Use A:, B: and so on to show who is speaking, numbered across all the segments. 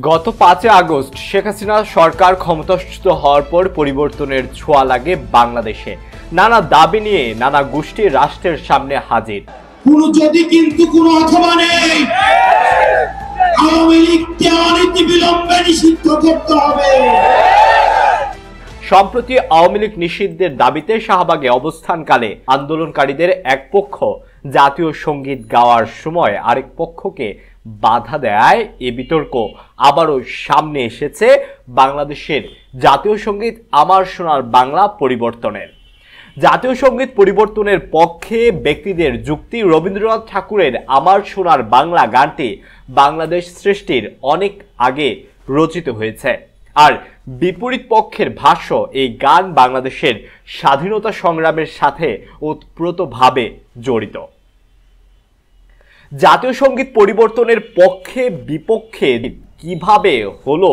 A: গত 5 আগস্ট শেখ হাসিনা সরকার ক্ষমতাচ্যুত হওয়ার পর পরিবর্তনের ছোঁয়া লাগে বাংলাদেশে। নানা দাবি নিয়ে নানা গোষ্ঠী রাষ্ট্রের সামনে হাজির।
B: যদি কিন্তু কোনো অথবা নেই, আওয়ামী লীগকে অনতিবিলম্বে নিষিদ্ধ করতে হবে।
A: সম্প্রতি আওয়ামী লীগ নিষিদ্ধের দাবিতে শাহবাগে অবস্থানকালে আন্দোলনকারীদের এক পক্ষ জাতীয় সঙ্গীত গাওয়ার সময় আরেক পক্ষকে বাধা দেয়। এ বিতর্ক আবারও সামনে এসেছে বাংলাদেশের জাতীয় সঙ্গীত আমার সোনার বাংলা পরিবর্তনের। জাতীয় সঙ্গীত পরিবর্তনের পক্ষে ব্যক্তিদের যুক্তি, রবীন্দ্রনাথ ঠাকুরের আমার সোনার বাংলা গানটি বাংলাদেশ সৃষ্টির অনেক আগে রচিত হয়েছে, আর বিপরীত পক্ষের ভাষ্য এই গান বাংলাদেশের স্বাধীনতা সংগ্রামের সাথে ওতপ্রোতভাবে জড়িত। জাতীয় সঙ্গীত পরিবর্তনের পক্ষে বিপক্ষে কিভাবে হলো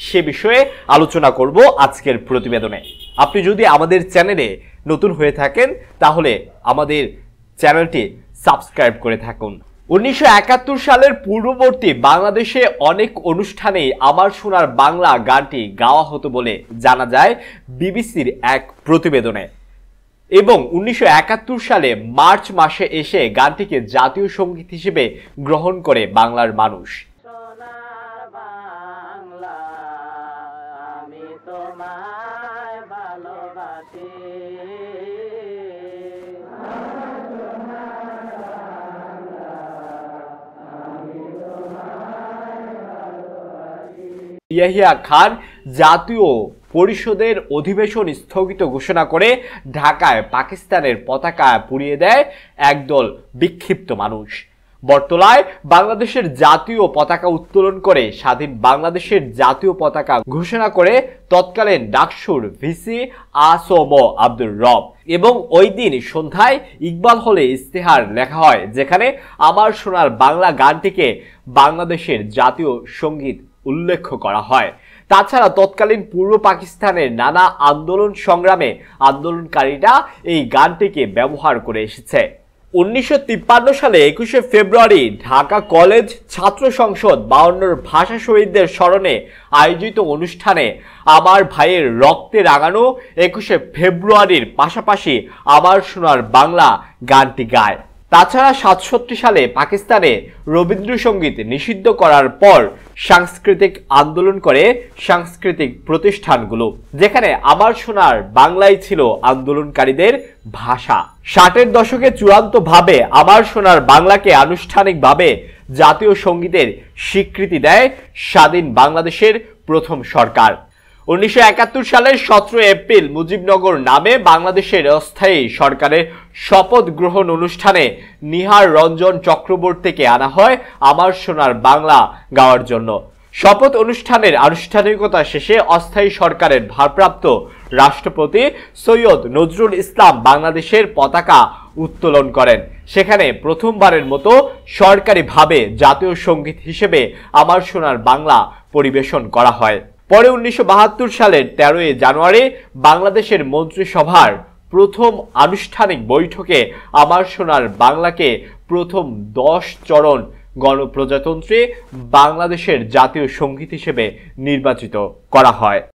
A: সে বিষয়ে আলোচনা করব আজকের প্রতিবেদনে। আপনি যদি আমাদের চ্যানেলে নতুন হয়ে থাকেন তাহলে আমাদের চ্যানেলটি সাবস্ক্রাইব করে থাকুন। 1971 সালের পূর্ববর্তী বাংলাদেশে অনেক অনুষ্ঠানেই আমার সোনার বাংলা গানটি গাওয়া হতো বলে জানা যায় বিবিসির এক প্রতিবেদনে, এবং 1971 সালে মার্চ মাসে এসে গানটিকে জাতীয় সঙ্গীত হিসেবে গ্রহণ করে বাংলার মানুষ। ইয়াহিয়া খান জাতীয় পরিষদের অধিবেশন স্থগিত ঘোষণা করে ঢাকায় পাকিস্তানের পতাকা পুড়িয়ে দেয় একদল বিক্ষিপ্ত মানুষ। বটতলায় বাংলাদেশের জাতীয় পতাকা উত্তোলন করে স্বাধীন বাংলাদেশের জাতীয় পতাকা ঘোষণা করে তৎকালীন ডাকসুর ভিসি আসম আব্দুর রব, এবং ওই দিন সন্ধ্যায় ইকবাল হলে ইস্তেহার লেখা হয় যেখানে আমার সোনার বাংলা গানটিকে বাংলাদেশের জাতীয় সঙ্গীত উল্লেখ করা হয়। তাছাড়া তৎকালীন পূর্ব পাকিস্তানের নানা আন্দোলন সংগ্রামে আন্দোলনকারীরা এই গানটিকে ব্যবহার করে এসেছে। 1953 সালে 21শে ফেব্রুয়ারি ঢাকা কলেজ ছাত্র সংসদ 52 ভাষা শহীদদের স্মরণে আয়োজিত অনুষ্ঠানে আমার ভাইয়ের রক্তে রাঙানো 21শে ফেব্রুয়ারির পাশাপাশি আমার সোনার বাংলা গানটি গায়। তাছাড়া 67 সালে পাকিস্তানে রবীন্দ্রসঙ্গীত নিষিদ্ধ করার পর সাংস্কৃতিক আন্দোলন করে সাংস্কৃতিক প্রতিষ্ঠানগুলো, যেখানে আমার সোনার বাংলাই ছিল আন্দোলনকারীদের ভাষা। 60-এর দশকে চূড়ান্তভাবে আমার সোনার বাংলাকে আনুষ্ঠানিকভাবে জাতীয় সঙ্গীতের স্বীকৃতি দেয় স্বাধীন বাংলাদেশের প্রথম সরকার। 1971 সালের 17 এপ্রিল মুজিবনগর নামে বাংলাদেশের অস্থায়ী সরকারের শপথ গ্রহণ অনুষ্ঠানে নিহার রঞ্জন চক্রবর্তীকে আনা হয় আমার সোনার বাংলা গাওয়ার জন্য। শপথ অনুষ্ঠানের আনুষ্ঠানিকতা শেষে অস্থায়ী সরকারের ভারপ্রাপ্ত রাষ্ট্রপতি সৈয়দ নজরুল ইসলাম বাংলাদেশের পতাকা উত্তোলন করেন। সেখানে প্রথমবারের মতো সরকারিভাবে জাতীয় সঙ্গীত হিসেবে আমার সোনার বাংলা পরিবেশন করা হয়। পরে 1972 সালের 13 জানুয়ারি বাংলাদেশের মন্ত্রিসভার প্রথম আনুষ্ঠানিক বৈঠকে আমার সোনার বাংলাকে প্রথম 10 চরণ গণপ্রজাতন্ত্রী বাংলাদেশের জাতীয় সঙ্গীত হিসেবে নির্বাচিত করা হয়।